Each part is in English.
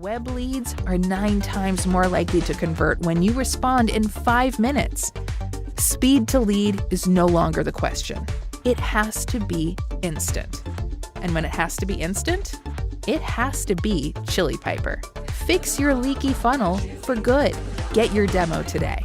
Web leads are 9 times more likely to convert when you respond in 5 minutes. Speed to lead is no longer the question. It has to be instant. And when it has to be instant, it has to be Chili Piper. Fix your leaky funnel for good. Get your demo today.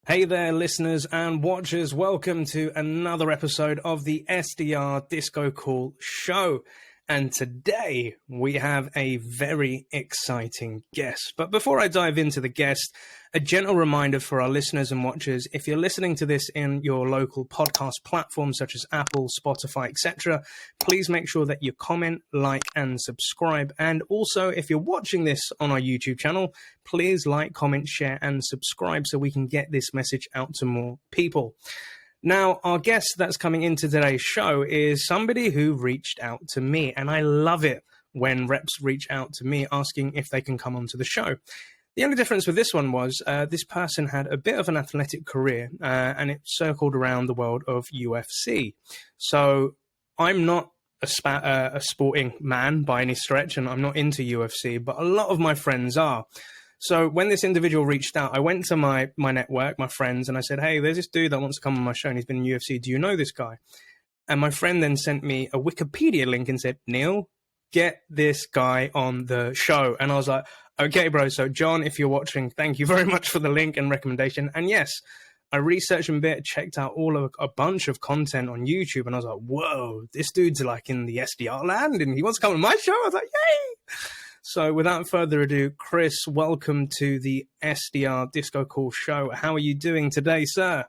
Hey there, listeners and watchers. Welcome to another episode of the SDR DiscoCall show. And today we have a very exciting guest. But before I dive into the guest, a gentle reminder for our listeners and watchers, if you're listening to this in your local podcast platforms such as Apple, Spotify, etc., please make sure that you comment, like, and subscribe. And also, if you're watching this on our YouTube channel, please like, comment, share, and subscribe so we can get this message out to more people. Now, our guest that's coming into today's show is somebody who reached out to me, and I love it when reps reach out to me asking if they can come onto the show. The only difference with this one was this person had a bit of an athletic career, and it circled around the world of UFC. So I'm not a sporting man by any stretch, and I'm not into UFC, but a lot of my friends are. So when this individual reached out, I went to my network, my friends, and I said, hey, there's this dude that wants to come on my show, and he's been in UFC. Do you know this guy? And my friend then sent me a Wikipedia link and said, Neil, get this guy on the show. And I was like, okay, bro. So John, if you're watching, thank you very much for the link and recommendation. And yes, I researched a bit, checked out a bunch of content on YouTube, and I was like, whoa, this dude's like in the SDR land, and he wants to come on my show. I was like, yay! So without further ado, Chris, welcome to the SDR DiscoCall show. How are you doing today, sir?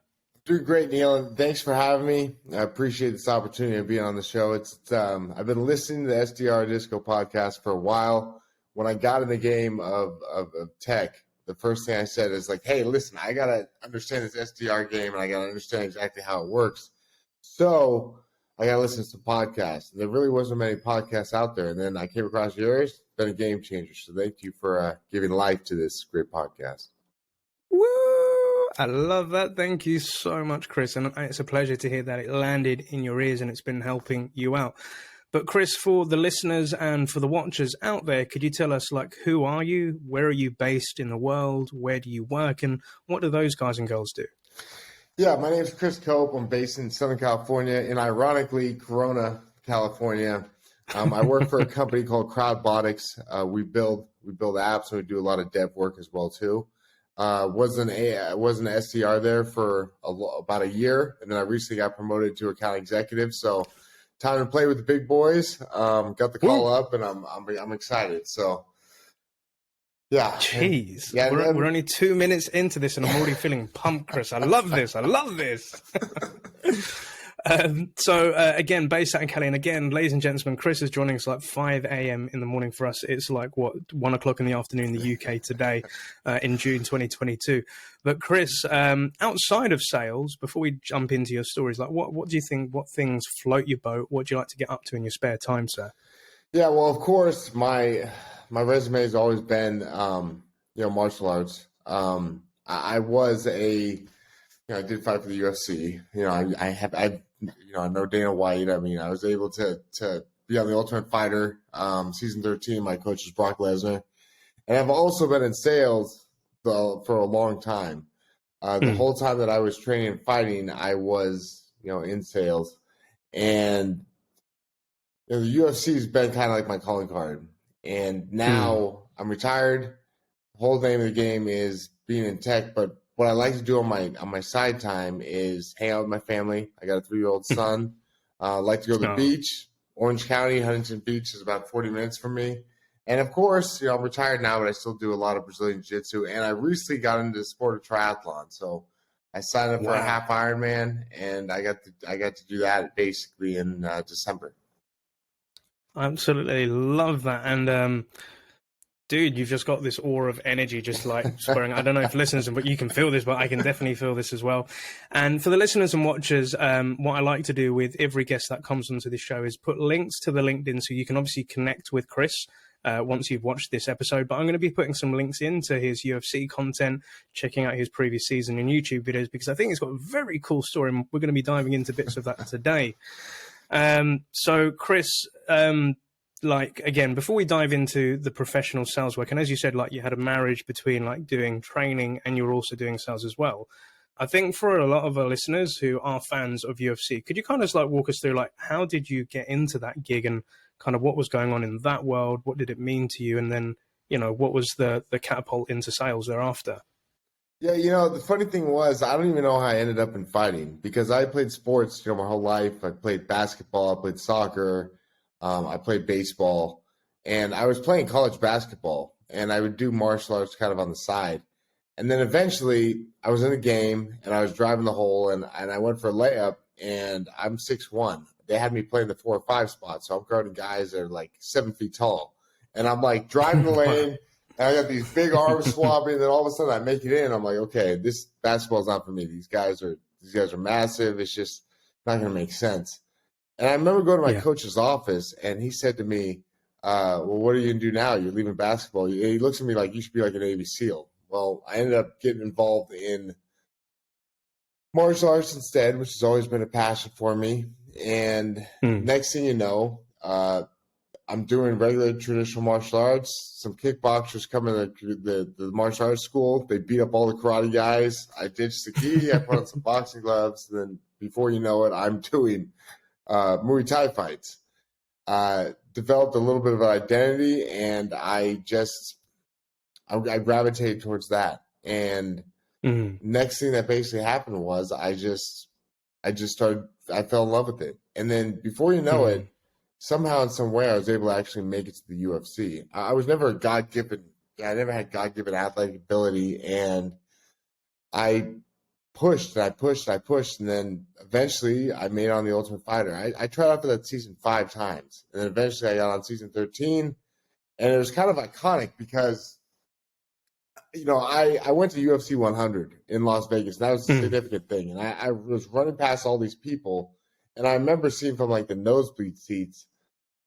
Doing great, Neil, and thanks for having me. I appreciate this opportunity of being on the show. I've been listening to the SDR Disco podcast for a while. When I got in the game of tech, the first thing I said is like, hey, listen, I got to understand this SDR game, and I got to understand exactly how it works. So I got to listen to some podcasts. And there really wasn't many podcasts out there. And then I came across yours. Been a game changer. So thank you for giving life to this great podcast. Woo! I love that. Thank you so much, Chris. And it's a pleasure to hear that it landed in your ears and it's been helping you out. But Chris, for the listeners and for the watchers out there, could you tell us, like, who are you? Where are you based in the world? Where do you work? And what do those guys and girls do? Yeah, my name is Chris Cope. I'm based in Southern California, and ironically, Corona, California. I work for a company called Crowdbotics. We build apps, and we do a lot of dev work as well too. Was an SDR there for about a year, and then I recently got promoted to account executive. So time to play with the big boys. Got the call up, and I'm excited. So yeah, jeez, yeah, we're only 2 minutes into this, and I'm already feeling pumped, Chris. I love this. I love this. Again, based out in Cali, and again, ladies and gentlemen, Chris is joining us like 5 a.m. in the morning for us. It's like, 1 o'clock in the afternoon in the UK today in June 2022. But Chris, outside of sales, before we jump into your stories, like what do you think, what things float your boat? What do you like to get up to in your spare time, sir? Yeah, well, of course, my resume has always been, martial arts. I did fight for the UFC. I know Dana White. I mean, I was able to be on the Ultimate Fighter, season 13. My coach is Brock Lesnar. And I've also been in sales for a long time. The whole time that I was training and fighting, I was, in sales. And the UFC has been kind of like my calling card. And now I'm retired. The whole name of the game is being in tech, but what I like to do on my side time is hang out with my family. I got a 3-year-old son. I like to go to the beach. Orange County, Huntington Beach is about 40 minutes from me. And of course, I'm retired now, but I still do a lot of Brazilian Jiu-Jitsu. And I recently got into the sport of triathlon. So I signed up for a half Ironman, and I got to do that basically in December. I absolutely love that. And dude, you've just got this aura of energy just like spurring. I don't know if listeners, but you can feel this, but I can definitely feel this as well. And for the listeners and watchers, what I like to do with every guest that comes onto this show is put links to the LinkedIn so you can obviously connect with Chris once you've watched this episode. But I'm going to be putting some links into his UFC content, checking out his previous season and YouTube videos, because I think it's got a very cool story, and we're going to be diving into bits of that today. So Chris, like, again, before we dive into the professional sales work, and as you said, like, you had a marriage between like doing training and you were also doing sales as well. I think for a lot of our listeners who are fans of UFC, could you kind of like walk us through, like, how did you get into that gig and kind of what was going on in that world? What did it mean to you? And then, you know, what was the catapult into sales thereafter? Yeah, you know, the funny thing was, I don't even know how I ended up in fighting, because I played sports, you know, my whole life. I played basketball, I played soccer, I played baseball, and I was playing college basketball, and I would do martial arts kind of on the side. And then eventually I was in a game and I was driving the hole, and I went for a layup, and I'm 6'1". They had me playing the 4 or 5 spot. So I'm guarding guys that are like 7 feet tall. And I'm like driving the lane, and I got these big arms swapping, and then all of a sudden I make it in. I'm like, okay, this basketball's not for me. These guys are massive. It's just not gonna make sense. And I remember going to my coach's office, and he said to me, well, what are you gonna do now? You're leaving basketball. He looks at me like, you should be like a Navy SEAL. Well, I ended up getting involved in martial arts instead, which has always been a passion for me. And next thing you know, I'm doing regular traditional martial arts. Some kickboxers come in the martial arts school. They beat up all the karate guys. I ditched the gi. I put on some boxing gloves. And then before you know it, I'm doing Muay Thai fights. Developed a little bit of an identity, and I gravitated towards that. And next thing that basically happened was I fell in love with it. And then before you know it, somehow in some way I was able to actually make it to the UFC. I was never I never had God-given athletic ability, and I pushed and I pushed and I pushed, and then eventually I made it on the Ultimate Fighter. I tried out for that season 5 times, and then eventually I got on season 13, and it was kind of iconic because, you know, I went to UFC 100 in Las Vegas. And that was a significant thing. And I was running past all these people. And I remember seeing from like the nosebleed seats,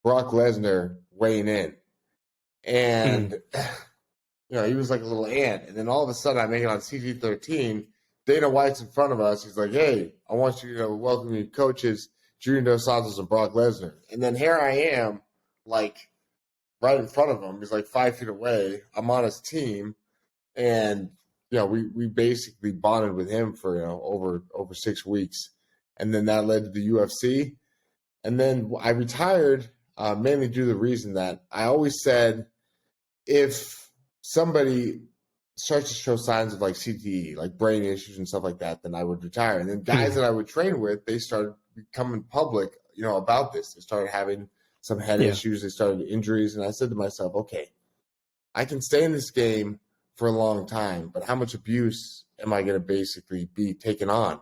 Brock Lesnar weighing in. And, you know, he was like a little ant. And then all of a sudden I make it on CG13. Dana White's in front of us. He's like, hey, I want you to welcome your coaches, Junior Dos Santos and Brock Lesnar. And then here I am, like right in front of him. He's like 5 feet away. I'm on his team. And, you know, we basically bonded with him for, you know, over 6 weeks. And then that led to the UFC. And then I retired mainly due to the reason that I always said, if somebody starts to show signs of like CTE, like brain issues and stuff like that, then I would retire. And then guys that I would train with, they started becoming public, you know, about this. They started having some head issues. They started injuries. And I said to myself, okay, I can stay in this game for a long time, but how much abuse am I going to basically be taking on?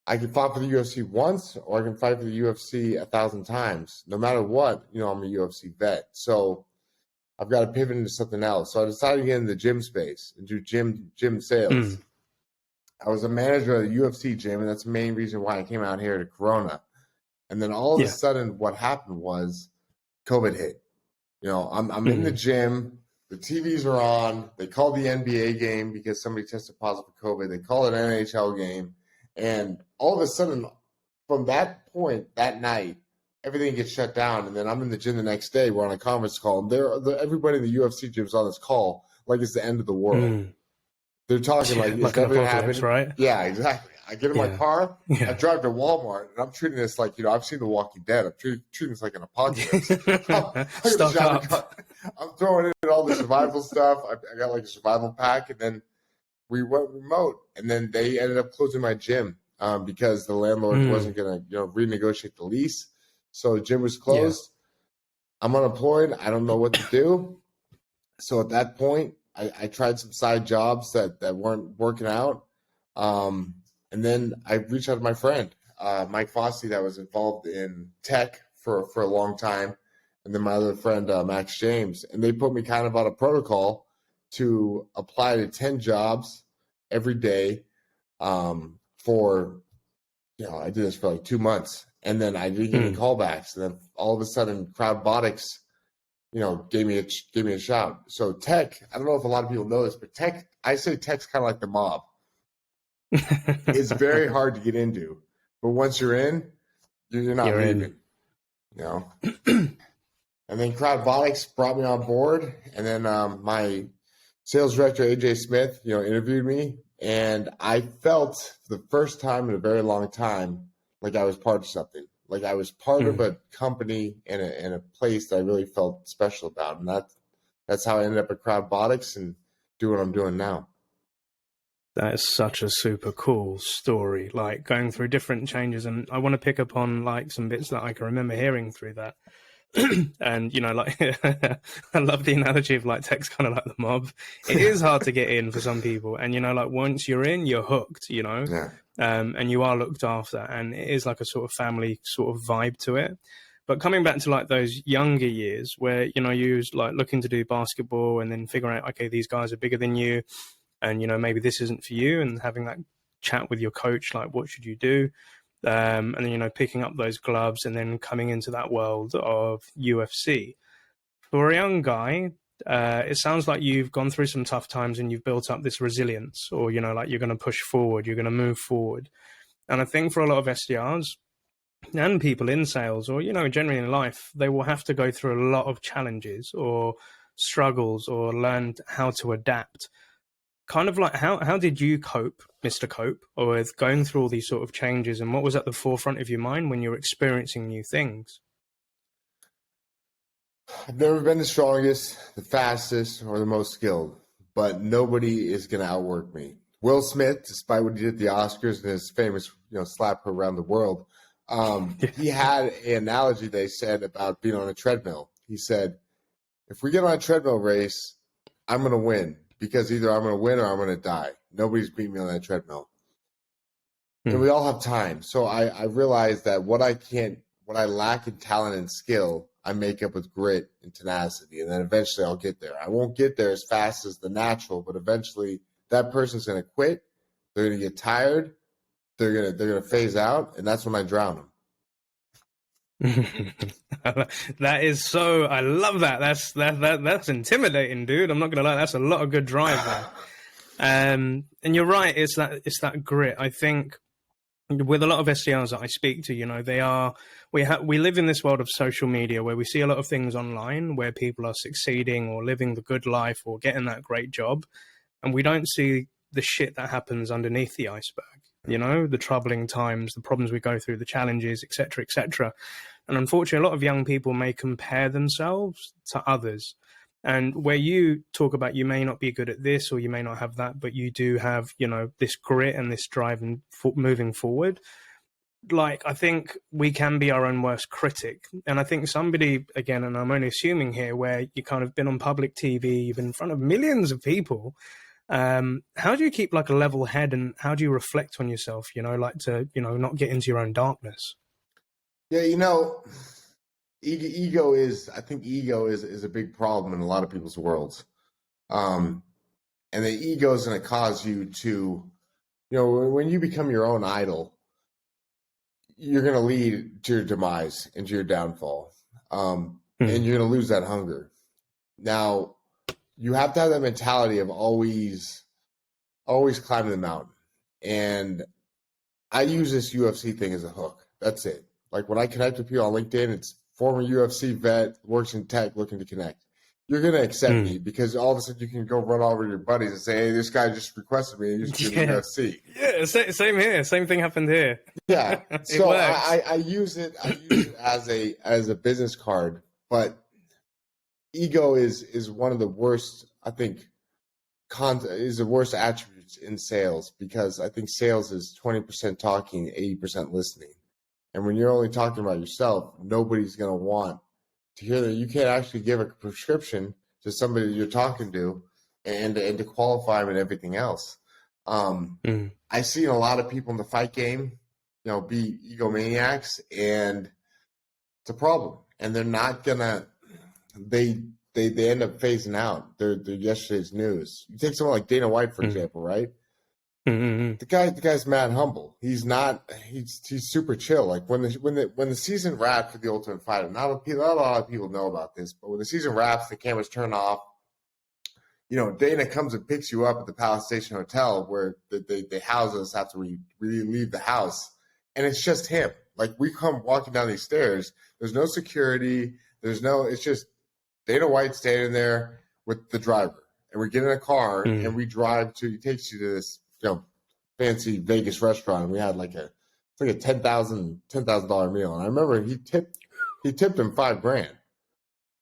I can fight for the UFC once, or I can fight for the UFC 1,000 times. No matter what, you know, I'm a UFC vet. So I've got to pivot into something else. So I decided to get in the gym space and do gym sales. I was a manager of the UFC gym, and that's the main reason why I came out here to Corona. And then all of a sudden what happened was COVID hit. You know, I'm in the gym. The TVs are on. They call the NBA game because somebody tested positive for COVID. They call it an NHL game. And all of a sudden, from that point, that night, everything gets shut down. And then I'm in the gym the next day. We're on a conference call. And everybody in the UFC gym is on this call like it's the end of the world. They're talking like it's never going to happen. Right? Yeah, exactly. I get in my car. I drive to Walmart, and I'm treating this like, you know, I've seen The Walking Dead. I'm treating this like an apocalypse. I'm throwing in all the survival stuff. I got like a survival pack, and then we went remote. And then they ended up closing my gym because the landlord wasn't going to, you know, renegotiate the lease. So the gym was closed. I'm unemployed. I don't know what to do. So at that point, I tried some side jobs that weren't working out. And then I reached out to my friend, Mike Fossey, that was involved in tech for a long time. And then my other friend, Max James. And they put me kind of on a protocol to apply to 10 jobs every day for, you know, I did this for like 2 months. And then I didn't get any callbacks. And then all of a sudden, Crowdbotics gave me a shout. So tech, I don't know if a lot of people know this, but I say tech's kind of like the mob. It's very hard to get into, but once you're in, you're not leaving. And then Crowdbotics brought me on board, and then my sales director AJ Smith, interviewed me, and I felt for the first time in a very long time like I was part of something, like I was part of a company and a place that I really felt special about, and that's how I ended up at Crowdbotics and do what I'm doing now. That is such a super cool story, like going through different changes. And I want to pick up on like some bits that I can remember hearing through that. And, like, I love the analogy of like tech's kind of like the mob. It is hard to get in for some people. And, like once you're in, you're hooked, Yeah. And you are looked after. And it is like a sort of family sort of vibe to it. But coming back to like those younger years where, you was like looking to do basketball and then figuring out, okay, these guys are bigger than you. And, maybe this isn't for you, and having that chat with your coach, like, what should you do? And then, picking up those gloves and then coming into that world of UFC. For a young guy, it sounds like you've gone through some tough times and you've built up this resilience, or, like you're going to push forward, you're going to move forward. And I think for a lot of SDRs and people in sales or, generally in life, they will have to go through a lot of challenges or struggles or learn how to adapt. Kind of like how did you cope, Mr. Cope, or with going through all these sort of changes, and what was at the forefront of your mind when you were experiencing new things? I've never been the strongest, the fastest, or the most skilled, but nobody is going to outwork me. Will Smith, despite what he did at the Oscars and his famous, slap around the world, he had an analogy they said about being on a treadmill. He said, if we get on a treadmill race, I'm going to win. Because either I'm going to win or I'm going to die. Nobody's beating me on that treadmill. And we all have time. So I realized that what I lack in talent and skill, I make up with grit and tenacity. And then eventually I'll get there. I won't get there as fast as the natural, but eventually that person's going to quit. They're going to get tired. They're going to phase out. And that's when I drown them. That is so, I love that. That's intimidating, dude. I'm not gonna lie, that's a lot of good drive there. And you're right, it's that grit. I think with a lot of SDRs that I speak to, we live in this world of social media where we see a lot of things online where people are succeeding or living the good life or getting that great job, and we don't see the shit that happens underneath the iceberg. The troubling times, the problems we go through, the challenges, etc., etc. And unfortunately, a lot of young people may compare themselves to others. And where you talk about you may not be good at this or you may not have that, but you do have, this grit and this drive and moving forward. Like, I think we can be our own worst critic. And I think somebody, again, and I'm only assuming here, where you kind of been on public TV, you've been in front of millions of people. How do you keep like a level head, and how do you reflect on yourself, like to, not get into your own darkness? Yeah, ego is a big problem in a lot of people's worlds. And the ego is going to cause you to, when you become your own idol, you're going to lead to your demise and to your downfall. And you're going to lose that hunger. Now, you have to have that mentality of always climbing the mountain. And I use this UFC thing as a hook. That's it. Like when I connect with people on LinkedIn, it's former UFC vet, works in tech, looking to connect. You're going to accept me because all of a sudden you can go run all over your buddies and say, hey, this guy just requested me and you just get UFC. Yeah, same here. Same thing happened here. Yeah. So I use it as a business card, but ego is one of the worst, I think, is the worst attributes in sales, because I think sales is 20% talking, 80% listening. And when you're only talking about yourself, nobody's going to want to hear that. You can't actually give a prescription to somebody that you're talking to and to qualify them and everything else. I see a lot of people in the fight game, be egomaniacs, and it's a problem. And they're not going to, they end up phasing out. They're yesterday's news. You take someone like Dana White, for example, right? Mm-hmm. The guy's mad humble. He's not. He's super chill. Like when the season wrapped for the Ultimate Fighter, not a lot of people know about this, but when the season wraps, the cameras turn off. You know, Dana comes and picks you up at the Palace Station Hotel where they house us after we leave the house, and it's just him. Like we come walking down these stairs. There's no security. It's just Dana White standing there with the driver, and we get in a car and we drive to. He takes you to this, you know, fancy Vegas restaurant. And we had like a $10,000 meal, and I remember he tipped him $5,000.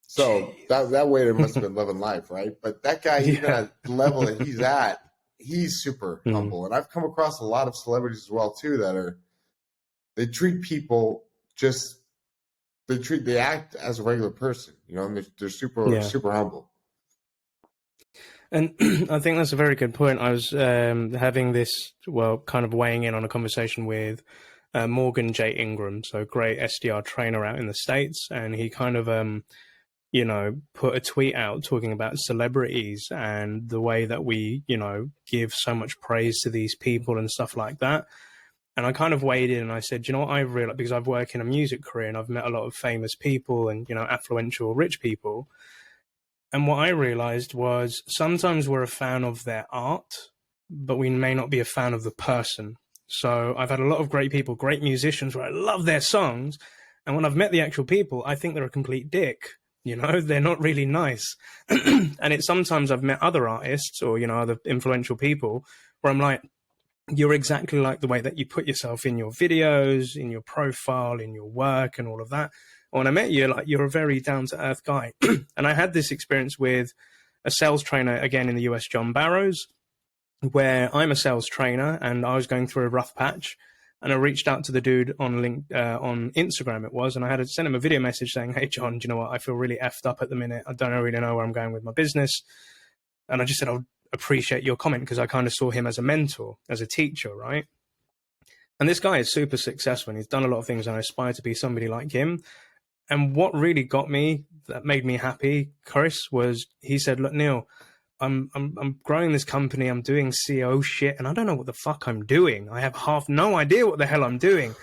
So that waiter must have been living life, right? But that guy, even at the level that he's at, he's super humble. And I've come across a lot of celebrities as well too they treat people they act as a regular person, you know, and they're super humble. And I think that's a very good point. I was having this, kind of weighing in on a conversation with Morgan J. Ingram, so great SDR trainer out in the States, and he kind of put a tweet out talking about celebrities and the way that we, give so much praise to these people and stuff like that. And I kind of weighed in and I said, you know what, I've realized, because I've worked in a music career and I've met a lot of famous people and, affluential rich people. And what I realized was sometimes we're a fan of their art, but we may not be a fan of the person. So I've had a lot of great people, great musicians where I love their songs. And when I've met the actual people, I think they're a complete dick. They're not really nice. And it's sometimes I've met other artists or, other influential people where I'm like, you're exactly like the way that you put yourself in your videos, in your profile, in your work and all of that. When I met you, you're a very down-to-earth guy. And I had this experience with a sales trainer, again, in the US, John Barrows, where I'm a sales trainer and I was going through a rough patch. And I reached out to the dude on Instagram, it was, and I had to send him a video message saying, hey, John, do you know what? I feel really effed up at the minute. I don't really know where I'm going with my business. And I just said, I would appreciate your comment because I kind of saw him as a mentor, as a teacher, right? And this guy is super successful and he's done a lot of things and I aspire to be somebody like him. And what really got me, that made me happy, Chris, was he said, look, Neil, I'm growing this company. I'm doing CEO shit and I don't know what the fuck I'm doing. I have no idea what the hell I'm doing.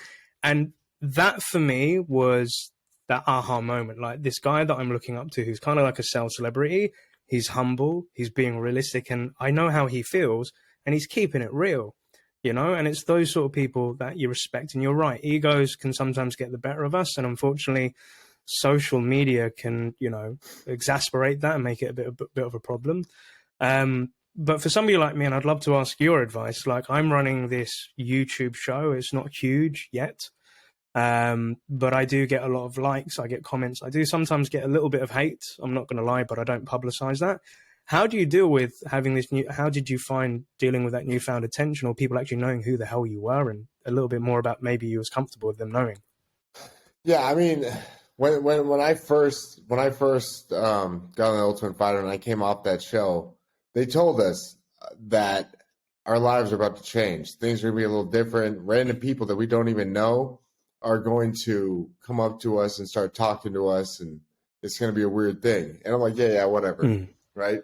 And that for me was that aha moment. Like this guy that I'm looking up to, who's kind of like a sales celebrity, he's humble, he's being realistic, and I know how he feels and he's keeping it real, and it's those sort of people that you respect. And you're right, egos can sometimes get the better of us. And unfortunately, social media can, exasperate that and make it a bit of a problem. But for somebody like me, and I'd love to ask your advice, like I'm running this YouTube show. It's not huge yet. But I do get a lot of likes. I get comments. I do sometimes get a little bit of hate. I'm not going to lie, but I don't publicize that. How do you deal with having this how did you find dealing with that newfound attention or people actually knowing who the hell you were and a little bit more about maybe you was comfortable with them knowing? Yeah. I mean, when I first got on the Ultimate Fighter and I came off that show, they told us that our lives are about to change. Things are going to be a little different. Random people that we don't even know are going to come up to us and start talking to us, and it's going to be a weird thing. And I'm like, yeah, whatever, right?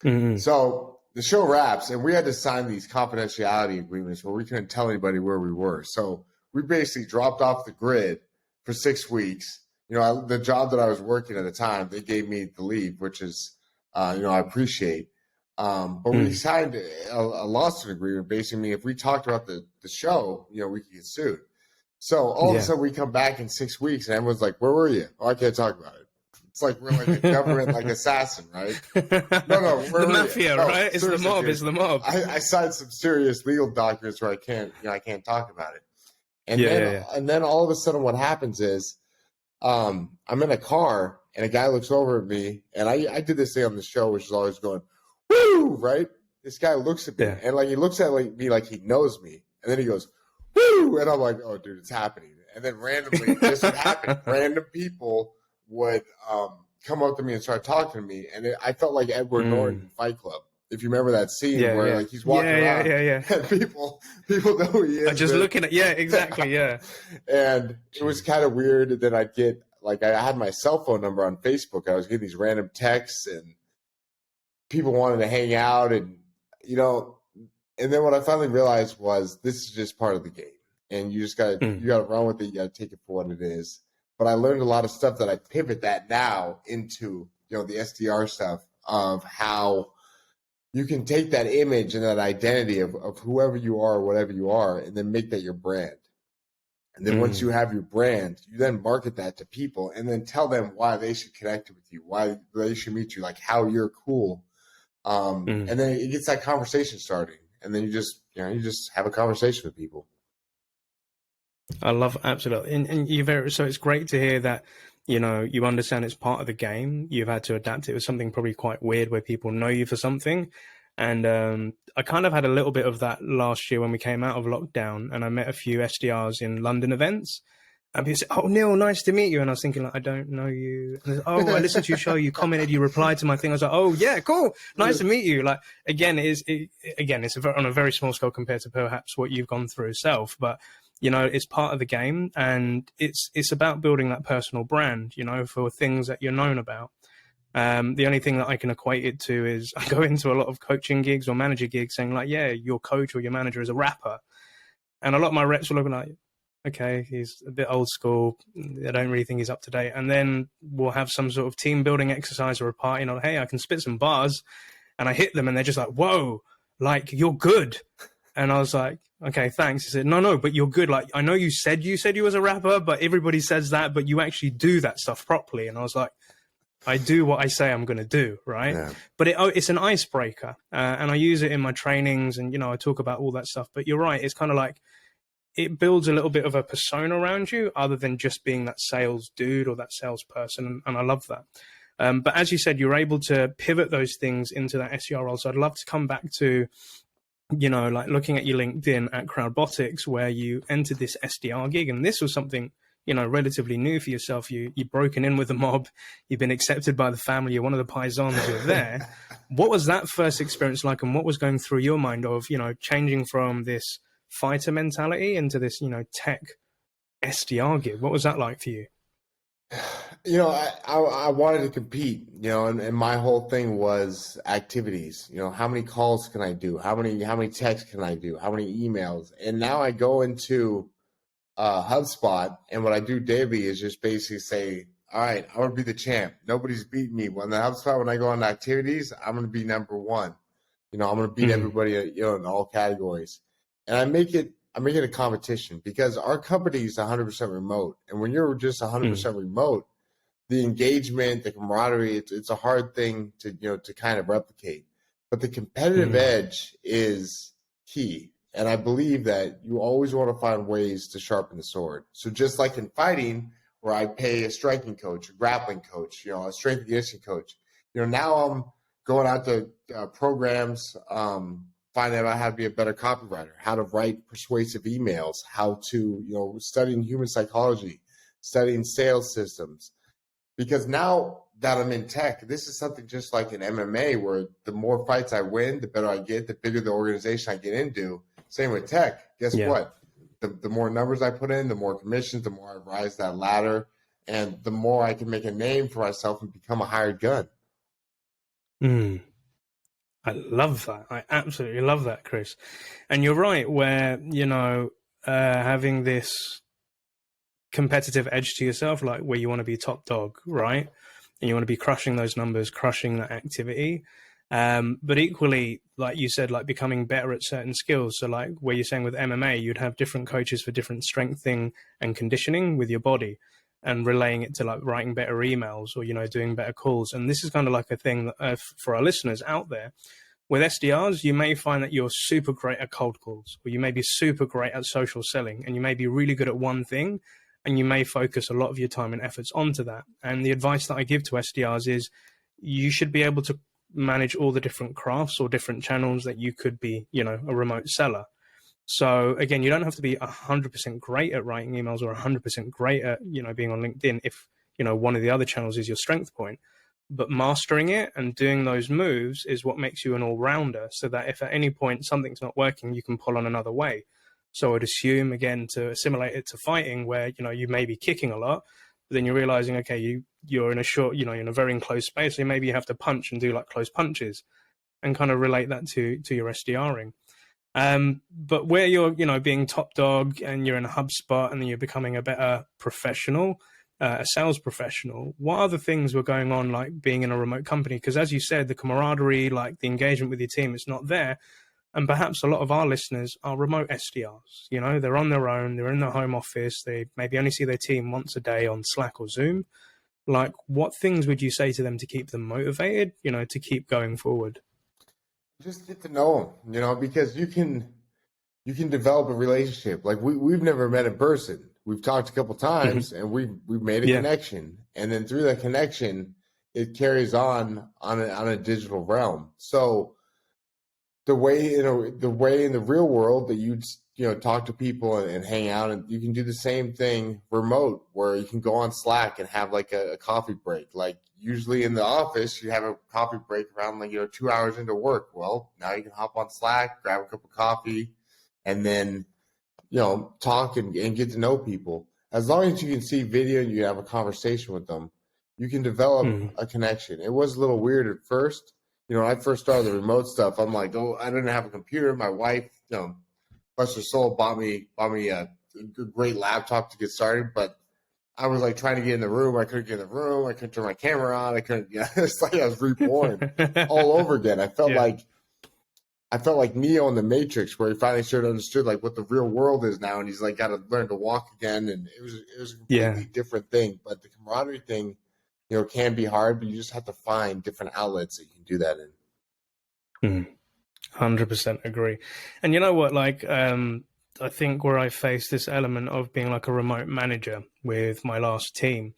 Mm-hmm. So the show wraps, and we had to sign these confidentiality agreements where we couldn't tell anybody where we were. So we basically dropped off the grid for 6 weeks. The job that I was working at the time, they gave me the leave, which is, I appreciate. But we signed a lawsuit agreement, basically if we talked about the show, we could get sued. So all of a sudden we come back in 6 weeks and everyone's like, where were you? Oh, I can't talk about it. It's like we're like a government assassin, right? No, the mafia, right? It's the mob. It's the mob. I signed some serious legal documents where I can't talk about it. And then all of a sudden what happens is I'm in a car and a guy looks over at me, and I did this thing on the show, which is always going, woo, right? This guy looks at me and he looks at me like he knows me, and then he goes, woo, and I'm like, oh, dude, it's happening. And then randomly, this would happen. Random people would come up to me and start talking to me, and I felt like Edward Norton in Fight Club. If you remember that scene where he's walking around, and people know who he is. I'm just looking at, exactly, And it was kind of weird. And then I'd get I had my cell phone number on Facebook. I was getting these random texts, and people wanted to hang out, and And then what I finally realized was this is just part of the game, and you just got to run with it. You got to take it for what it is. But I learned a lot of stuff that I pivot that now into, the SDR stuff of how you can take that image and that identity of whoever you are, whatever you are, and then make that your brand. And then once you have your brand, you then market that to people and then tell them why they should connect with you, why they should meet you, like how you're cool. And then it gets that conversation starting. And then you just have a conversation with people. I love, absolutely. And so it's great to hear that, you understand it's part of the game. You've had to adapt. It was something probably quite weird where people know you for something. And I kind of had a little bit of that last year when we came out of lockdown, and I met a few SDRs in London events. And people said, "Oh, Neil, nice to meet you." And I was thinking, like, I don't know you. And I listened to your show. You commented, you replied to my thing. I was like, "Oh, yeah, cool. Nice to meet you." Like, it's on a very small scale compared to perhaps what you've gone through yourself. But, it's part of the game, and it's about building that personal brand, for things that you're known about. The only thing that I can equate it to is I go into a lot of coaching gigs or manager gigs saying like, yeah, your coach or your manager is a rapper. And a lot of my reps will look like, okay, he's a bit old school. I don't really think he's up to date. And then we'll have some sort of team building exercise or a party. Hey, I can spit some bars. And I hit them and they're just like, whoa, like you're good. And I was like, okay, thanks. He said, no, but you're good. Like, I know you said you was a rapper, but everybody says that, but you actually do that stuff properly. And I was like, I do what I say I'm going to do, right? Yeah. But it's an icebreaker, and I use it in my trainings, and I talk about all that stuff. But you're right; it's kind of like it builds a little bit of a persona around you, other than just being that sales dude or that salesperson, and I love that. But as you said, you're able to pivot those things into that SDR role. So I'd love to come back to, like looking at your LinkedIn at Crowdbotics, where you entered this SDR gig, and this was something relatively new for yourself. You've broken in with the mob, you've been accepted by the family, you're one of the paisans, you're there. What was that first experience like, and what was going through your mind of, changing from this fighter mentality into this, tech SDR gig? What was that like for you? I wanted to compete, and my whole thing was activities. How many calls can I do? How many texts can I do? How many emails? And now I go into HubSpot, and what I do daily is just basically say, all right, I'm going to be the champ. Nobody's beating me. When I go on activities, I'm going to be number one. I'm going to beat everybody, in all categories. And I make it a competition, because our company is 100% remote. And when you're just 100% remote, the engagement, the camaraderie, it's a hard thing to kind of replicate. But the competitive edge is key. And I believe that you always want to find ways to sharpen the sword. So just like in fighting, where I pay a striking coach, a grappling coach, a strength and conditioning coach, now I'm going out to programs, finding out how to be a better copywriter, how to write persuasive emails, how to, studying human psychology, studying sales systems. Because now that I'm in tech, this is something just like in MMA, where the more fights I win, the better I get, the bigger the organization I get into. Same with tech. Guess what? The more numbers I put in, the more commissions, the more I rise that ladder, and the more I can make a name for myself and become a hired gun. I love that. I absolutely love that, Chris. And you're right, where, having this competitive edge to yourself, like where you want to be top dog, right? And you want to be crushing those numbers, crushing that activity. But equally, like you said, like becoming better at certain skills. So like where you're saying with MMA, you'd have different coaches for different strengthening and conditioning with your body, and relaying it to like writing better emails or, doing better calls. And this is kind of like a thing that, for our listeners out there, with SDRs, you may find that you're super great at cold calls, or you may be super great at social selling, and you may be really good at one thing, and you may focus a lot of your time and efforts onto that. And the advice that I give to SDRs is you should be able to manage all the different crafts or different channels that you could be, a remote seller. So again, you don't have to be 100% great at writing emails or 100% great at, being on LinkedIn if, one of the other channels is your strength point. But mastering it and doing those moves is what makes you an all-rounder, so that if at any point something's not working, you can pull on another way. So I'd assume, again, to assimilate it to fighting, where, you may be kicking a lot, but then you're realizing, okay, you're in a short, in a very enclosed space, so maybe you have to punch and do like close punches, and kind of relate that to your SDRing. But where you're, being top dog and you're in a HubSpot and you're becoming a better professional, a sales professional, what other things were going on, like being in a remote company? Because as you said, the camaraderie, like the engagement with your team, is not there. And perhaps a lot of our listeners are remote SDRs. They're on their own, they're in their home office, they maybe only see their team once a day on Slack or Zoom. Like, what things would you say to them to keep them motivated, to keep going forward? Just get to know them, because you can develop a relationship. Like we've never met in person. We've talked a couple times and we've made a connection. And then through that connection, it carries on a digital realm. So the way in the real world that you'd talk to people and hang out, and you can do the same thing remote, where you can go on Slack and have like a coffee break. Like usually in the office, you have a coffee break around 2 hours into work. Well, now you can hop on Slack, grab a cup of coffee, and then talk and get to know people. As long as you can see video and you have a conversation with them, you can develop a connection. It was a little weird at first. When I first started the remote stuff, I'm like, I didn't have a computer. My wife, bless her soul, bought me a great laptop to get started. But I was like trying to get in the room. I couldn't get in the room. I couldn't turn my camera on. I couldn't. It's like I was reborn all over again. I felt like Neo in the Matrix, where he finally sort of understood like what the real world is now, and he's like got to learn to walk again. And it was a completely different thing. But the camaraderie thing, can be hard, but you just have to find different outlets that you can do that in. 100% agree. And you know what, I think where I faced this element of being like a remote manager with my last team,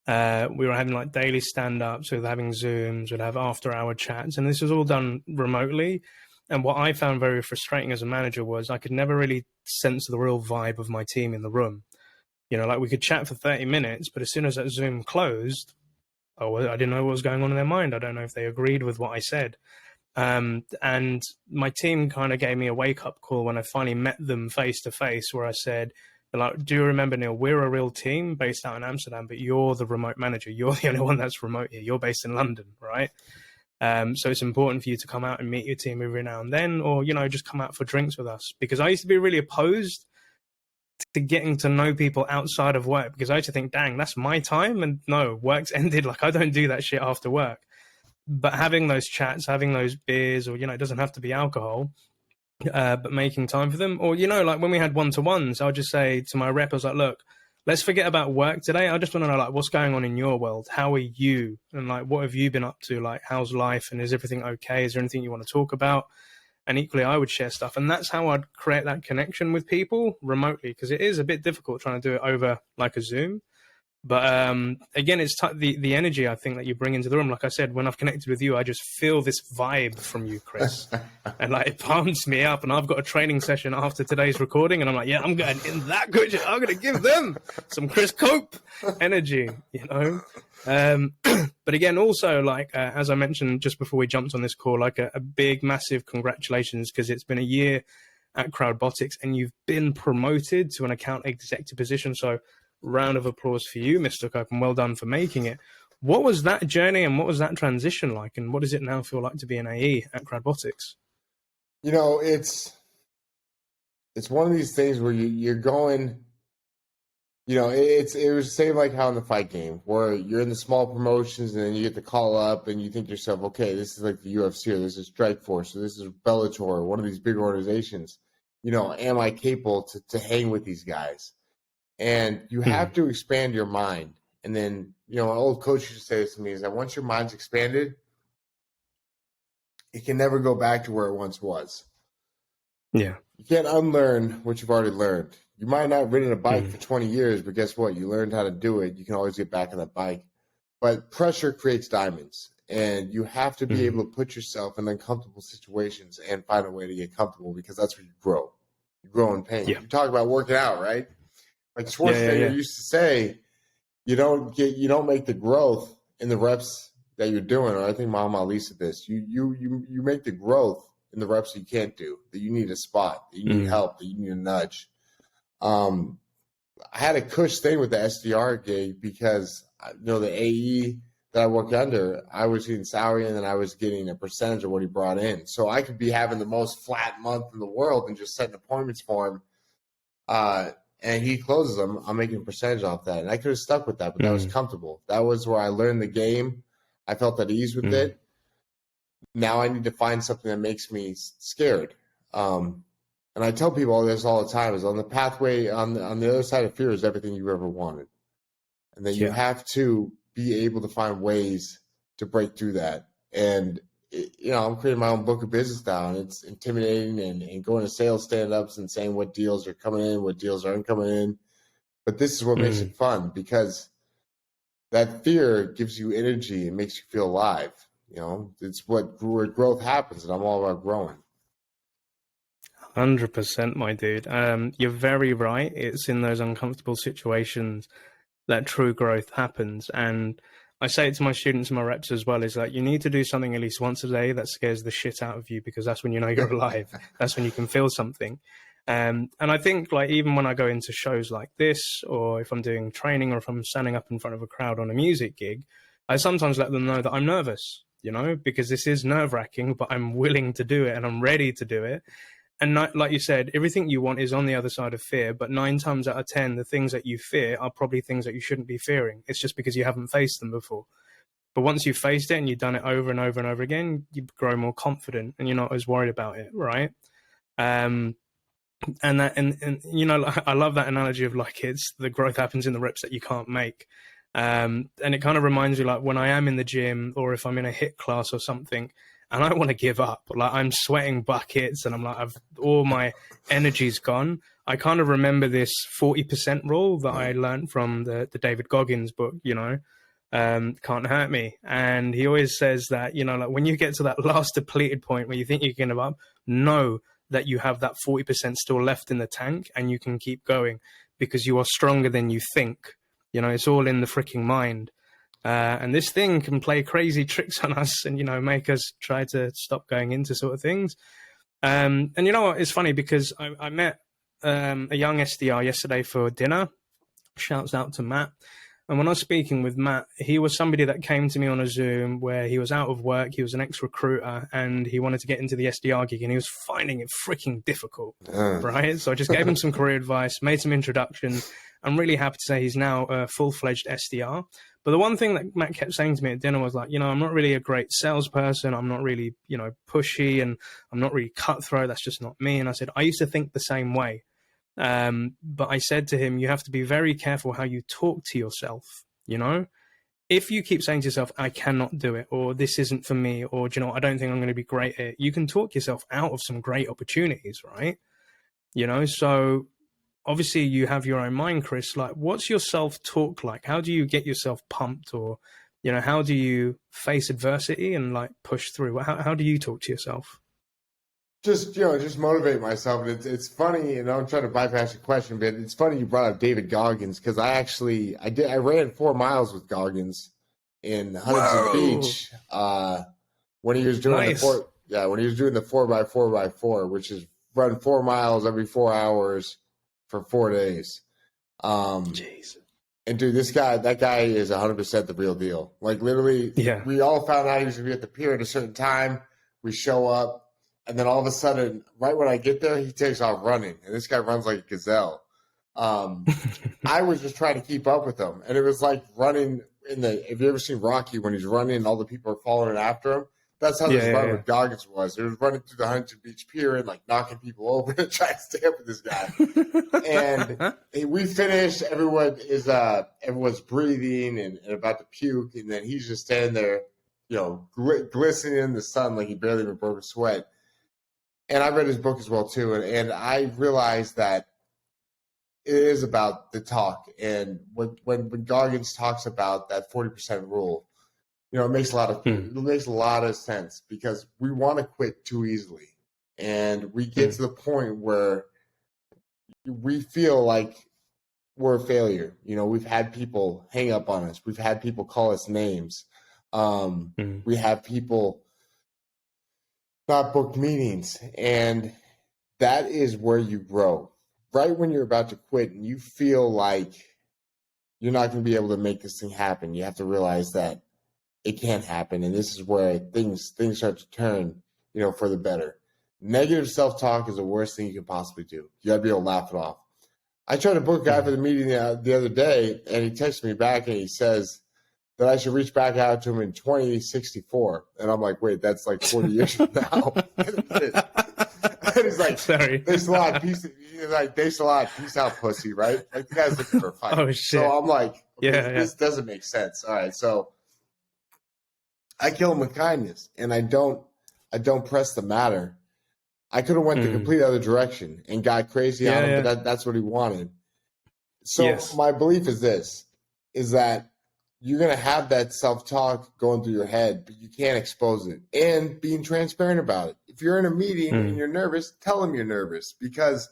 we were having like daily stand-ups, we were having Zooms, we'd have after-hour chats, and this was all done remotely. And what I found very frustrating as a manager was I could never really sense the real vibe of my team in the room. We could chat for 30 minutes, but as soon as that Zoom closed, I didn't know what was going on in their mind. I don't know if they agreed with what I said. And my team kind of gave me a wake-up call when I finally met them face-to-face, where I said, do you remember, Neil, we're a real team based out in Amsterdam, but you're the remote manager. You're the only one that's remote here. You're based in London, right? So it's important for you to come out and meet your team every now and then, or, just come out for drinks with us. Because I used to be really opposed to getting to know people outside of work, because I used to think, dang, that's my time. And no, work's ended. Like, I don't do that shit after work. But having those chats, having those beers, or, it doesn't have to be alcohol, but making time for them. Or, like when we had one-to-ones, I'll just say to my rep, I was like, look, let's forget about work today. I just want to know, what's going on in your world? How are you? And, what have you been up to? How's life? And is everything okay? Is there anything you want to talk about? And equally, I would share stuff. And that's how I'd create that connection with people remotely, because it is a bit difficult trying to do it over like a Zoom. But again, it's the energy, I think, that you bring into the room. Like I said, when I've connected with you, I just feel this vibe from you, Chris. And it pumps me up. And I've got a training session after today's recording. And I'm like, yeah, I'm going in that good. I'm going to give them some Chris Cope energy, But again, also, as I mentioned just before we jumped on this call, a big, massive congratulations, because it's been a year at Crowdbotics and you've been promoted to an account executive position. So round of applause for you, Mr. Cope, and well done for making it. What was that journey and what was that transition like? And what does it now feel like to be an AE at Crowdbotics? It's one of these things where you're going, it was the same like how in the fight game, where you're in the small promotions and then you get the call up and you think to yourself, okay, this is like the UFC, or this is Strikeforce, or this is Bellator, or one of these big organizations. Am I capable to hang with these guys? And you have to expand your mind. And then, an old coach used to say this to me, is that once your mind's expanded, it can never go back to where it once was. Yeah. You can't unlearn what you've already learned. You might not have ridden a bike for 20 years, but guess what? You learned how to do it. You can always get back on that bike. But pressure creates diamonds. And you have to be able to put yourself in uncomfortable situations and find a way to get comfortable, because that's where you grow. You grow in pain. Yeah. You talk about working out, right? Like Schwarzenegger used to say, you don't make the growth in the reps that you're doing. Or I think Muhammad Ali said this. You make the growth in the reps you can't do, that you need a spot, that you need help, that you need a nudge. I had a cush thing with the SDR gig, because the AE, that I worked under, I was getting salary and then I was getting a percentage of what he brought in. So I could be having the most flat month in the world and just setting appointments for him. And he closes them. I'm making a percentage off that. And I could have stuck with that, but that was comfortable. That was where I learned the game. I felt at ease with it. Now I need to find something that makes me scared. And I tell people this all the time, is on the pathway, on the other side of fear is everything you ever wanted. And then you have to be able to find ways to break through that. And, I'm creating my own book of business now, and it's intimidating and going to sales stand-ups and saying what deals are coming in, what deals aren't coming in. But this is what makes it fun, because that fear gives you energy and makes you feel alive. It's where growth happens, and I'm all about growing. 100%, my dude. You're very right. It's in those uncomfortable situations that true growth happens. And I say it to my students and my reps as well, is that you need to do something at least once a day that scares the shit out of you, because that's when you know you're alive. That's when you can feel something. And I think, like, even when I go into shows like this, or if I'm doing training, or if I'm standing up in front of a crowd on a music gig, I sometimes let them know that I'm nervous, because this is nerve-wracking, but I'm willing to do it and I'm ready to do it. And like you said, everything you want is on the other side of fear, but 9 times out of 10, the things that you fear are probably things that you shouldn't be fearing. It's just because you haven't faced them before. But once you've faced it and you've done it over and over and over again, you grow more confident and you're not as worried about it, right? And I love that analogy of, like, it's the growth happens in the reps that you can't make. And it kind of reminds me, like, when I am in the gym, or if I'm in a HIIT class or something, and I want to give up, like, I'm sweating buckets and I'm like, all my energy's gone. I kind of remember this 40% rule that I learned from the David Goggins book, Can't Hurt Me. And he always says that, like, when you get to that last depleted point where you think you can give up, know that you have that 40% still left in the tank and you can keep going, because you are stronger than you think. It's all in the freaking mind. And this thing can play crazy tricks on us and, make us try to stop going into sort of things. And you know what? It's funny, because I met a young SDR yesterday for dinner. Shouts out to Matt. And when I was speaking with Matt, he was somebody that came to me on a Zoom where he was out of work. He was an ex-recruiter and he wanted to get into the SDR gig, and he was finding it freaking difficult, right? So I just gave him some career advice, made some introductions. I'm really happy to say he's now a full-fledged SDR. But the one thing that Matt kept saying to me at dinner was, like, I'm not really a great salesperson. I'm not really, pushy, and I'm not really cutthroat. That's just not me. And I said, I used to think the same way. But I said to him, you have to be very careful how you talk to yourself. If you keep saying to yourself, I cannot do it, or this isn't for me, or, I don't think I'm going to be great at it, you can talk yourself out of some great opportunities, right? So obviously you have your own mind, Chris. Like, what's your self-talk like? How do you get yourself pumped, or, how do you face adversity and, like, push through? How do you talk to yourself? Just motivate myself. And it's funny, and I'm trying to bypass your question, but it's funny you brought up David Goggins, because I ran 4 miles with Goggins in Huntington Beach when he was doing the 4x4x4, which is run 4 miles every 4 hours for 4 days. Jeez. And dude, that guy is 100% the real deal. Like, literally, we all found out he was going to be at the pier at a certain time. We show up. And then all of a sudden, right when I get there, he takes off running. And this guy runs like a gazelle. I was just trying to keep up with him. And it was like running have you ever seen Rocky when he's running and all the people are following after him? That's how this run with Goggins was. It was running through the Huntington Beach Pier and, like, knocking people over and trying to stay up with this guy. And we finished. Everyone's breathing and about to puke. And then he's just standing there, glistening in the sun like he barely even broke a sweat. And I read his book as well, too. And I realized that it is about the talk. And when Goggins talks about that 40% rule, it makes a lot of sense, because we want to quit too easily. And we get to the point where we feel like we're a failure. We've had people hang up on us. We've had people call us names. We have people not book meetings, and that is where you grow. Right when you're about to quit and you feel like you're not going to be able to make this thing happen, you have to realize that it can't happen. And this is where things start to turn, for the better. Negative self-talk is the worst thing you can possibly do. You got to be able to laugh it off. I tried to book a guy for the meeting the other day, and he texted me back and he says that I should reach back out to him in 2064. And I'm like, wait, that's like 40 years from now. And he's like, sorry. Thanks a lot. Peace. He's like, thanks a lot. Peace out, pussy, right? Like the guy's looking for a fight. Oh, shit. So I'm like, okay, yeah, this doesn't make sense. All right. So I kill him with kindness, and I don't press the matter. I could have went the complete other direction and got crazy on him, but that's what he wanted. So my belief is this, is that you're going to have that self-talk going through your head, but you can't expose it. And being transparent about it. If you're in a meeting and you're nervous, tell them you're nervous, because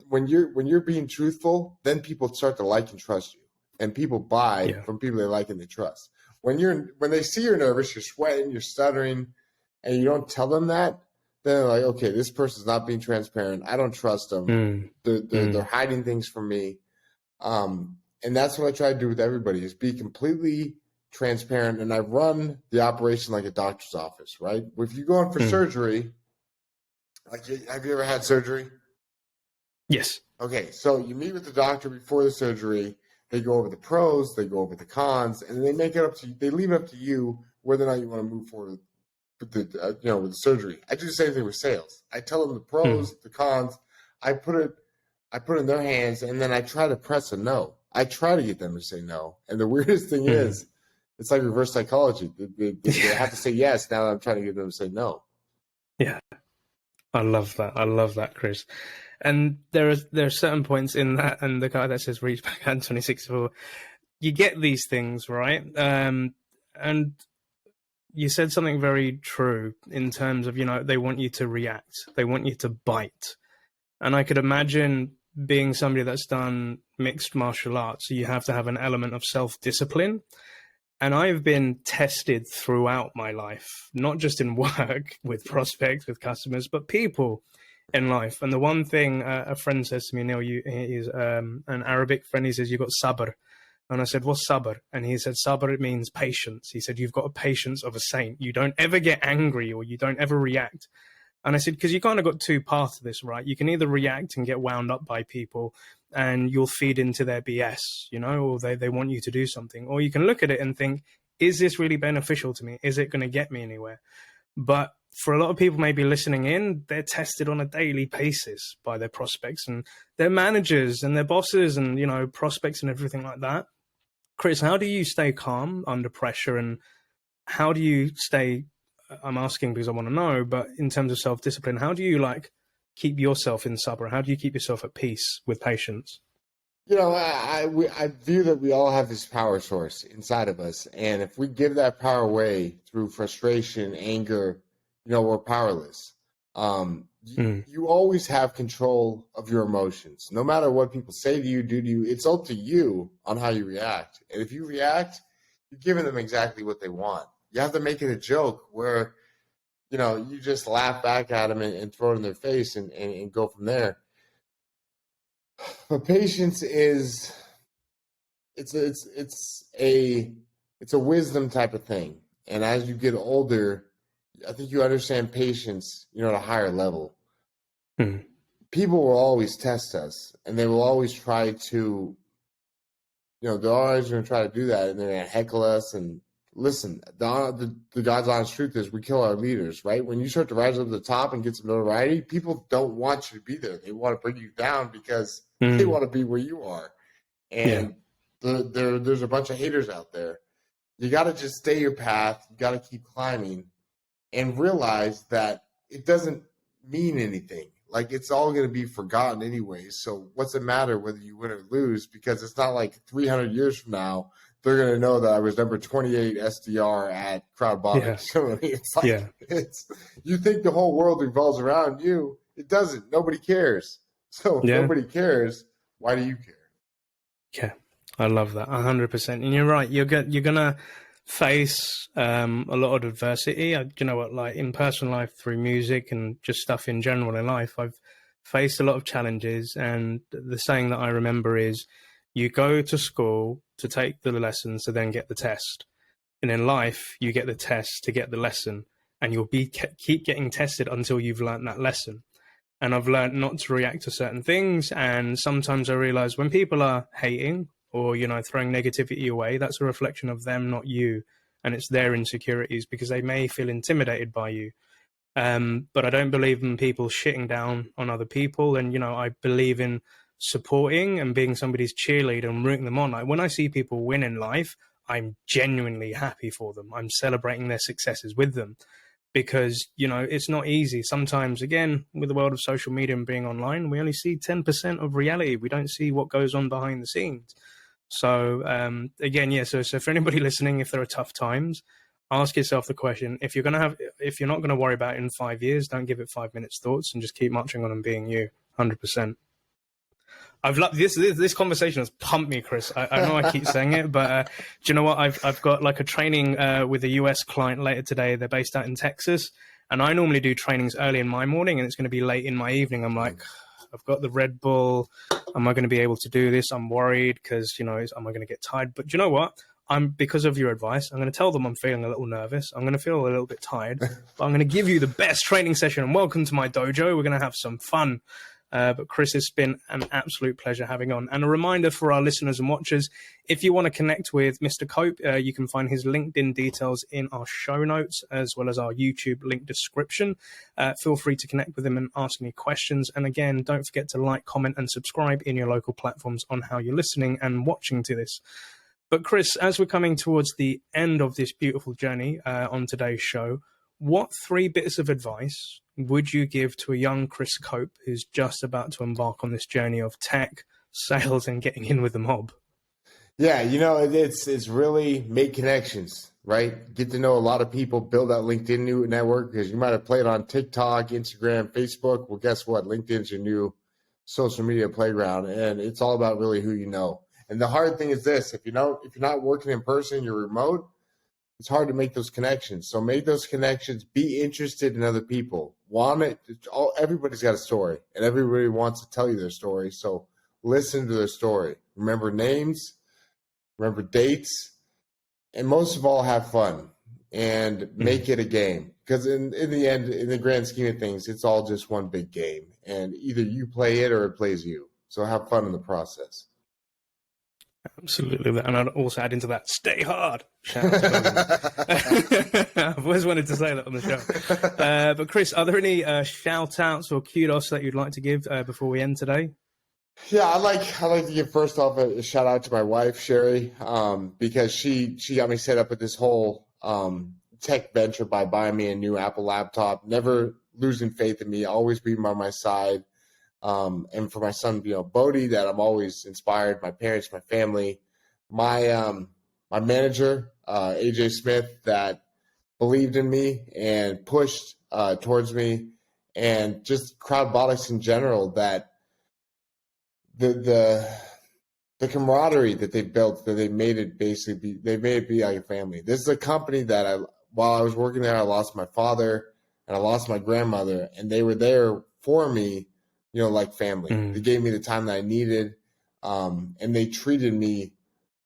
when you're being truthful, then people start to like and trust you. And people buy from people they like and they trust. When they see you're nervous, you're sweating, you're stuttering, and you don't tell them that, then they're like, okay, this person's not being transparent. I don't trust them. They're hiding things from me. And that's what I try to do with everybody, is be completely transparent. And I run the operation like a doctor's office, right? If you go in for surgery, like, have you ever had surgery? Yes. Okay, so you meet with the doctor before the surgery. They go over the pros, they go over the cons, and they make it up to you. They leave it up to you whether or not you want to move forward with the surgery. I do the same thing with sales. I tell them the pros, the cons. I put it in their hands, and then I try to press a no. I try to get them to say no. And the weirdest thing is, it's like reverse psychology. They have to say yes. Now I'm trying to get them to say no. Yeah. I love that, Chris. And there are certain points in that, and the guy that says reach back out 2064, you get these things, right? And you said something very true in terms of, they want you to react. They want you to bite. And I could imagine being somebody that's done mixed martial arts, you have to have an element of self-discipline. And I've been tested throughout my life, not just in work with prospects, with customers, but people in life. And the one thing a friend says to me, Neil, he's an Arabic friend, he says, you've got sabr. And I said, what's sabr? And he said, sabr, it means patience. He said, you've got a patience of a saint. You don't ever get angry, or you don't ever react. And I said, because you kind of got two paths to this, right? You can either react and get wound up by people and you'll feed into their BS, or they want you to do something. Or you can look at it and think, is this really beneficial to me? Is it going to get me anywhere? But for a lot of people maybe listening in, they're tested on a daily basis by their prospects and their managers and their bosses and, prospects and everything like that. Chris, how do you stay calm under pressure, and how do you stay, I'm asking because I want to know, but in terms of self-discipline, how do you keep yourself in sabr? How do you keep yourself at peace with patience? I view that we all have this power source inside of us. And if we give that power away through frustration, anger, we're powerless. You always have control of your emotions. No matter what people say to you, do to you, it's up to you on how you react. And if you react, you're giving them exactly what they want. You have to make it a joke where, you just laugh back at them and throw it in their face and go from there. But patience is, it's a wisdom type of thing. And as you get older, I think you understand patience, at a higher level. People will always test us, and they will always try to, they're always going to try to do that, and they're going to heckle us. And listen, the God's honest truth is we kill our leaders, right? When you start to rise up to the top and get some notoriety, people don't want you to be there. They want to bring you down because they want to be where you are. And there's a bunch of haters out there. You got to just stay your path. You got to keep climbing and realize that it doesn't mean anything. It's all going to be forgotten anyway. So what's it matter whether you win or lose? Because it's not like 300 years from now, they're going to know that I was number 28 SDR at Crowdbotics. It's you think the whole world revolves around you. It doesn't. Nobody cares. So if nobody cares, why do you care? Yeah, I love that 100%. And you're right. You're going to face a lot of adversity. In personal life, through music and just stuff in general in life, I've faced a lot of challenges. And the saying that I remember is, you go to school to take the lessons to then get the test. And in life, you get the test to get the lesson, and you'll keep getting tested until you've learned that lesson. And I've learned not to react to certain things. And sometimes I realize when people are hating or, throwing negativity away, that's a reflection of them, not you. And it's their insecurities, because they may feel intimidated by you. But I don't believe in people shitting down on other people. And, I believe in supporting and being somebody's cheerleader and rooting them on. Like, when I see people win in life, I'm genuinely happy for them. I'm celebrating their successes with them, because, it's not easy. Sometimes, again, with the world of social media and being online, we only see 10% of reality. We don't see what goes on behind the scenes. So, again, so for anybody listening, if there are tough times, ask yourself the question: if you're not going to worry about it in 5 years, don't give it 5 minutes thoughts, and just keep marching on and being you. 100%. I've loved this conversation has pumped me, Chris. I know I keep saying it, but do you know what? I've got like a training with a US client later today. They're based out in Texas, and I normally do trainings early in my morning, and it's going to be late in my evening. I'm like, I've got the Red Bull. Am I going to be able to do this? I'm worried because, am I going to get tired? But do you know what? Because of your advice, I'm going to tell them I'm feeling a little nervous. I'm going to feel a little bit tired, but I'm going to give you the best training session. And welcome to my dojo. We're going to have some fun. But Chris, it's been an absolute pleasure having on. And a reminder for our listeners and watchers, if you want to connect with Mr. Cope, you can find his LinkedIn details in our show notes, as well as our YouTube link description. Feel free to connect with him and ask any questions. And again, don't forget to like, comment, and subscribe in your local platforms on how you're listening and watching to this. But Chris, as we're coming towards the end of this beautiful journey on today's show, what 3 bits of advice would you give to a young Chris Cope who's just about to embark on this journey of tech, sales, and getting in with the mob? Yeah, it's really make connections, right? Get to know a lot of people, build that LinkedIn network, because you might have played on TikTok, Instagram, Facebook. Well, guess what? LinkedIn's your new social media playground, and it's all about really who you know. And the hard thing is this: if you're not working in person, you're remote, it's hard to make those connections. So make those connections. Be interested in other people. Everybody's got a story, and everybody wants to tell you their story. So listen to their story. Remember names, remember dates, and most of all, have fun and make it a game. Because in the end, in the grand scheme of things, it's all just one big game. And either you play it or it plays you. So have fun in the process. Absolutely. And I'd also add into that, stay hard. Shout out to I've always wanted to say that on the show. But Chris, are there any shout outs or kudos that you'd like to give before we end today? Yeah, I'd like to give first off a shout out to my wife, Sherry, because she got me set up with this whole tech venture by buying me a new Apple laptop, never losing faith in me, always being by my side. And for my son, Bodie, that I'm always inspired, my parents, my family, my manager, AJ Smith, that believed in me and pushed towards me, and just Crowdbotics in general, that the camaraderie that they built, that they made it be like a family. This is a company that while I was working there, I lost my father and I lost my grandmother, and they were there for me, like family. They gave me the time that I needed, and they treated me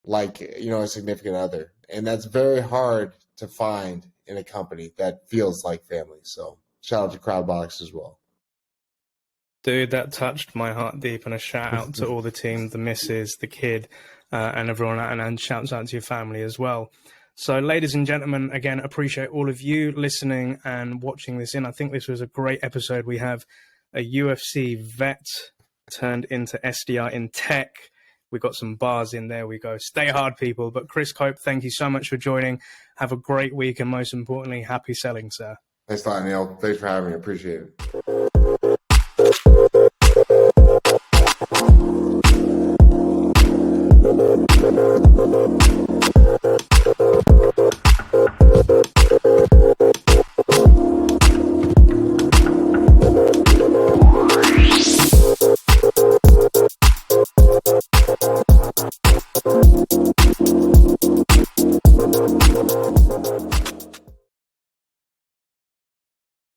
like, a significant other. And that's very hard to find in a company that feels like family. So shout out to Crowdbotics as well. Dude, that touched my heart deep, and a shout out to all the team, the missus, the kid, and everyone, and shouts out to your family as well. So, ladies and gentlemen, again, appreciate all of you listening and watching this in. I think this was a great episode. We have a UFC vet turned into SDR in tech. We got some bars in there. We go, stay hard, people. But Chris Cope, thank you so much for joining. Have a great week, and most importantly, happy selling, sir. Thanks a lot, Neil. Thanks for having me. Appreciate it.